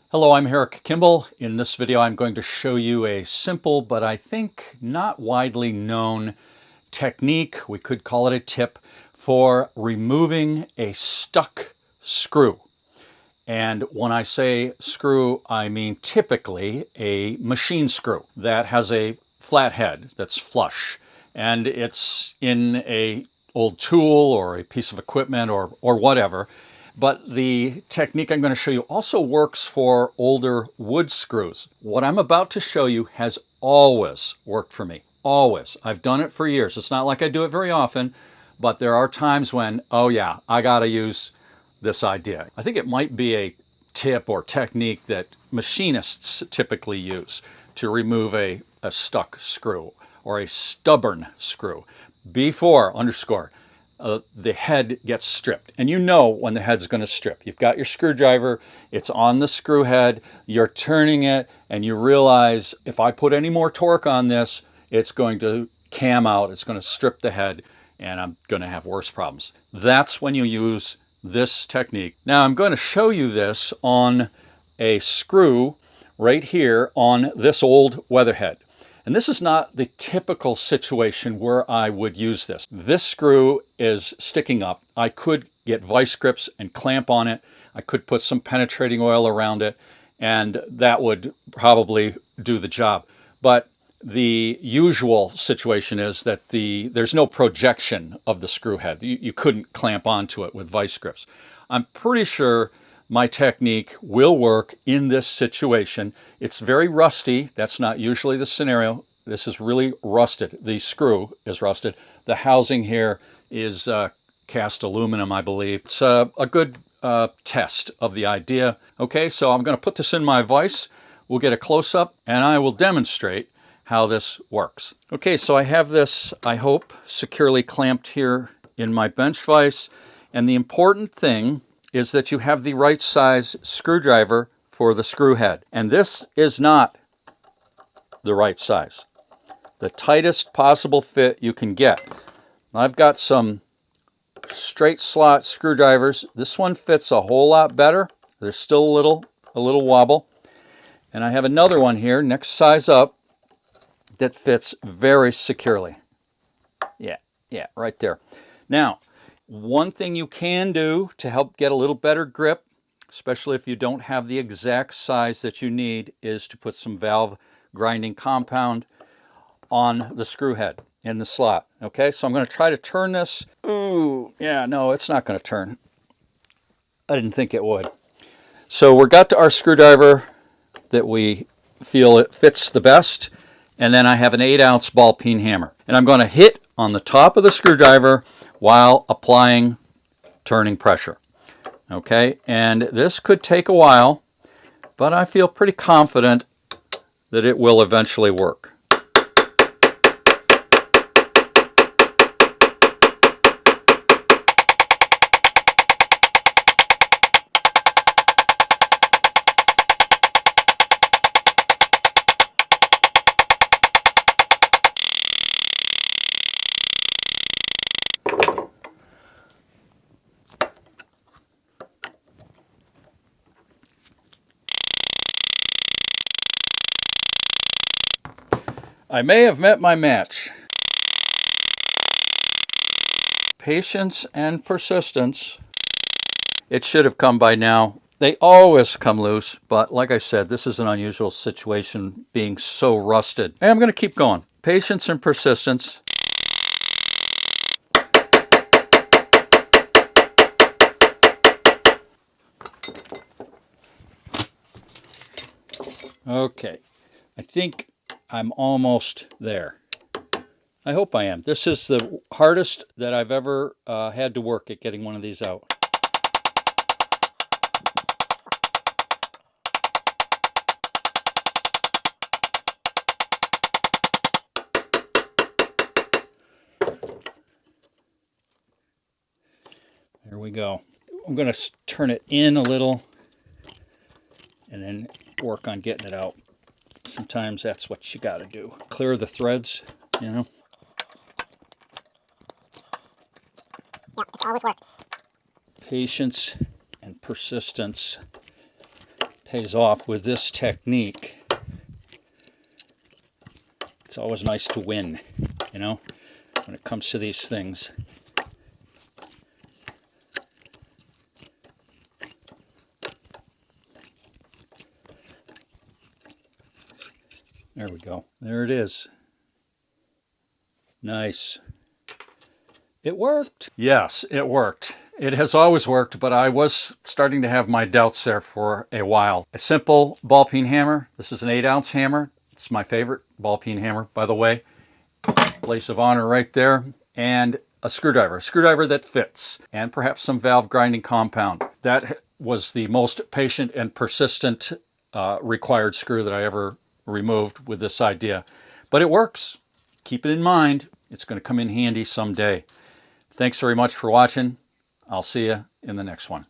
Hello, I'm Eric Kimball. In this video, I'm going to show you a simple, but I think not widely known technique, we could call it a tip, for removing a stuck screw. And when I say screw, I mean typically a machine screw that has a flat head that's flush. And it's in a old tool or a piece of equipment or whatever. But the technique I'm going to show you also works for older wood screws. What I'm about to show you has always worked for me. Always. I've done it for years. It's not like I do it very often, but there are times when, oh yeah, I got to use this idea. I think it might be a tip or technique that machinists typically use to remove a stuck screw or a stubborn screw before, underscore, the head gets stripped. And you know when the head's going to strip. You've got your screwdriver, it's on the screw head, you're turning it, and you realize if I put any more torque on this, it's going to cam out, it's going to strip the head, and I'm going to have worse problems. That's when you use this technique. Now I'm going to show you this on a screw right here on this old weatherhead. And this is not the typical situation where I would use this. This screw is sticking up. I could get vice grips and clamp on it. I could put some penetrating oil around it, and that would probably do the job. But the usual situation is that there's no projection of the screw head. You couldn't clamp onto it with vice grips. I'm pretty sure my technique will work in this situation. It's very rusty. That's not usually the scenario. This is really rusted. The screw is rusted. The housing here is cast aluminum, I believe. It's a good test of the idea. Okay, so I'm going to put this in my vise. We'll get a close-up, and I will demonstrate how this works. Okay, so I have this, I hope, securely clamped here in my bench vise. And the important thing is that you have the right size screwdriver for the screw head. And this is not the right size. The tightest possible fit you can get. I've got some straight slot screwdrivers. This one fits a whole lot better. There's still a little wobble. And I have another one here, next size up, that fits very securely. Yeah, right there. Now, one thing you can do to help get a little better grip, especially if you don't have the exact size that you need, is to put some valve grinding compound on the screw head in the slot. Okay, so I'm going to try to turn this. Ooh, yeah, no, it's not going to turn. I didn't think it would. So we've got to our screwdriver that we feel it fits the best. And then I have an 8-ounce ball peen hammer. And I'm going to hit on the top of the screwdriver while applying turning pressure. Okay, and this could take a while, but I feel pretty confident that it will eventually work. I may have met my match. Patience and persistence. It should have come by now. They always come loose, but like I said, this is an unusual situation being so rusted. And I'm going to keep going. Patience and persistence. Okay, I think I'm almost there. I hope I am. This is the hardest that I've ever had to work at getting one of these out. There we go. I'm going to turn it in a little and then work on getting it out. Sometimes that's what you got to do. Clear the threads, you know. Yeah, it's always work. Patience and persistence pays off with this technique. It's always nice to win, you know, when it comes to these things. There we go. There it is. Nice. It worked. Yes, it worked. It has always worked, but I was starting to have my doubts there for a while. A simple ball peen hammer. This is an 8-ounce hammer. It's my favorite ball peen hammer, by the way. Place of honor right there. And a screwdriver that fits, and perhaps some valve grinding compound. That was the most patient and persistent required screw that I ever removed with this idea. But it works. Keep it in mind. It's going to come in handy someday. Thanks very much for watching. I'll see you in the next one.